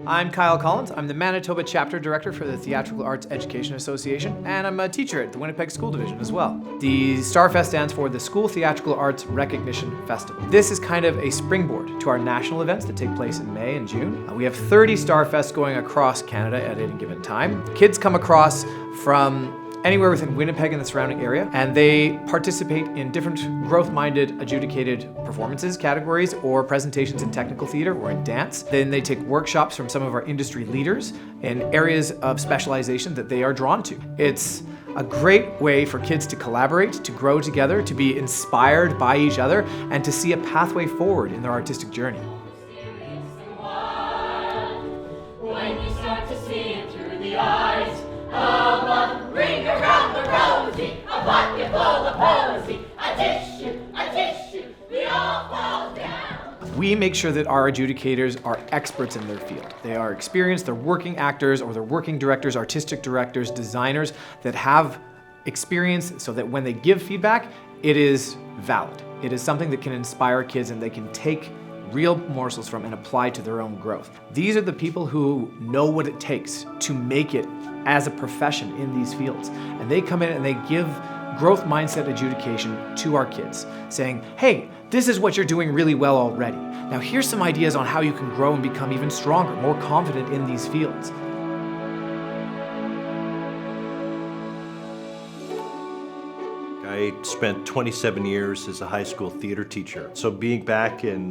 I'm Kyle Collins. I'm the Manitoba Chapter Director for the Theatrical Arts Education Association, and I'm a teacher at the Winnipeg School Division as well. The StarFest stands for the School Theatrical Arts Recognition Festival. This is kind of a springboard to our national events that take place in May and June. We have 30 StarFests going across Canada at any given time. Kids come across from anywhere within Winnipeg and the surrounding area, and they participate in different growth-minded, adjudicated performances, categories, or presentations in technical theater or in dance. Then they take workshops from some of our industry leaders in areas of specialization that they are drawn to. It's a great way for kids to collaborate, to grow together, to be inspired by each other, and to see a pathway forward in their artistic journey. When you start to see it through the eyes of a ring around the rosy, a pocket full of posy, a tissue, we all fall down. We make sure that our adjudicators are experts in their field. They are experienced, they're working actors or they're working directors, artistic directors, designers that have experience so that when they give feedback, it is valid. It is something that can inspire kids and they can take real morsels from and apply to their own growth. These are the people who know what it takes to make it as a profession in these fields. And they come in and they give growth mindset adjudication to our kids, saying, hey, this is what you're doing really well already. Now here's some ideas on how you can grow and become even stronger, more confident in these fields. I spent 27 years as a high school theater teacher. So being back in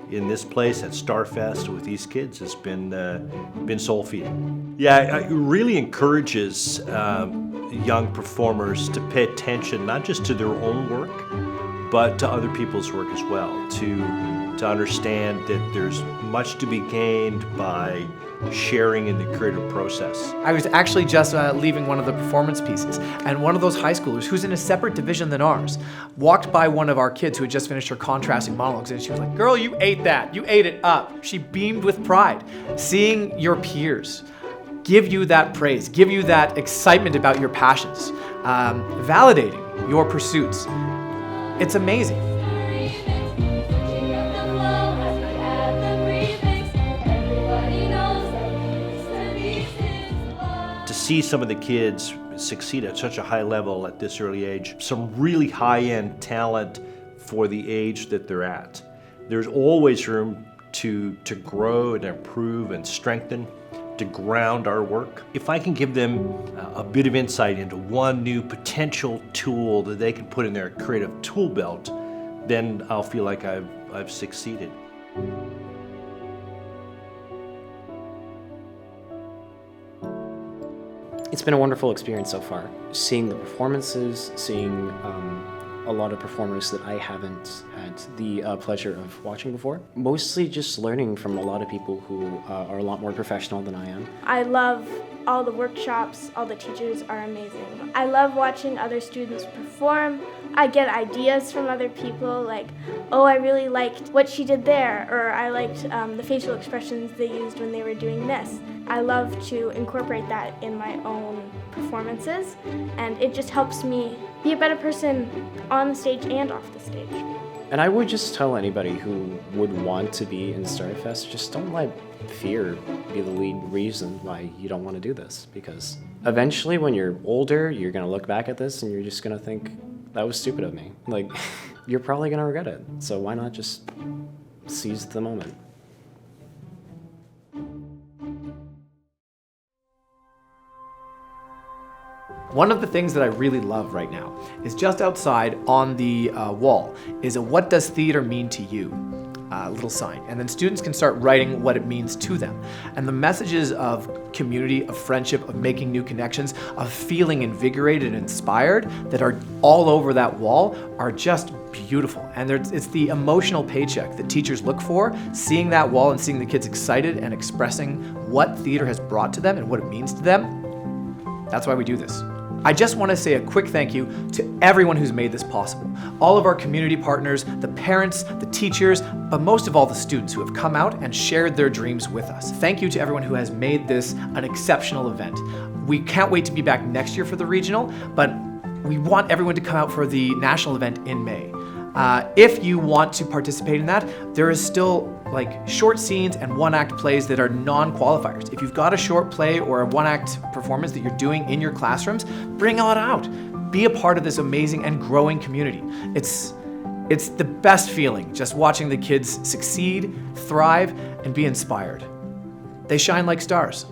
this place at StarFest with these kids has been soul feeding. Yeah, it really encourages young performers to pay attention not just to their own work, but to other people's work as well. To understand that there's much to be gained by sharing in the creative process. I was actually just leaving one of the performance pieces, and one of those high schoolers, who's in a separate division than ours, walked by one of our kids who had just finished her contrasting monologues, and she was like, girl, you ate that, you ate it up. She beamed with pride. Seeing your peers give you that praise, give you that excitement about your passions, validating your pursuits, it's amazing. To see some of the kids succeed at such a high level at this early age, some really high-end talent for the age that they're at. There's always room to grow and improve and strengthen, to ground our work. If I can give them a bit of insight into one new potential tool that they can put in their creative tool belt, then I'll feel like I've succeeded. It's been a wonderful experience so far. Seeing the performances, seeing a lot of performers that I haven't had the pleasure of watching before. Mostly just learning from a lot of people who are a lot more professional than I am. I love all the workshops, all the teachers are amazing. I love watching other students perform. I get ideas from other people like, oh, I really liked what she did there, or I liked the facial expressions they used when they were doing this. I love to incorporate that in my own performances, and it just helps me be a better person on the stage and off the stage. And I would just tell anybody who would want to be in StarFest, just don't let fear be the lead reason why you don't want to do this. Because eventually when you're older, you're going to look back at this and you're just going to think, that was stupid of me. Like, you're probably going to regret it. So why not just seize the moment? One of the things that I really love right now is just outside on the wall is a "What does theater mean to you?" little sign. And then students can start writing what it means to them. And the messages of community, of friendship, of making new connections, of feeling invigorated and inspired that are all over that wall are just beautiful. And it's the emotional paycheck that teachers look for, seeing that wall and seeing the kids excited and expressing what theater has brought to them and what it means to them. That's why we do this. I just want to say a quick thank you to everyone who's made this possible. All of our community partners, the parents, the teachers, but most of all the students who have come out and shared their dreams with us. Thank you to everyone who has made this an exceptional event. We can't wait to be back next year for the regional, but we want everyone to come out for the national event in May. If you want to participate in that, there is still like short scenes and one-act plays that are non-qualifiers. If you've got a short play or a one-act performance that you're doing in your classrooms, bring it out. Be a part of this amazing and growing community. It's the best feeling, just watching the kids succeed, thrive, and be inspired. They shine like stars.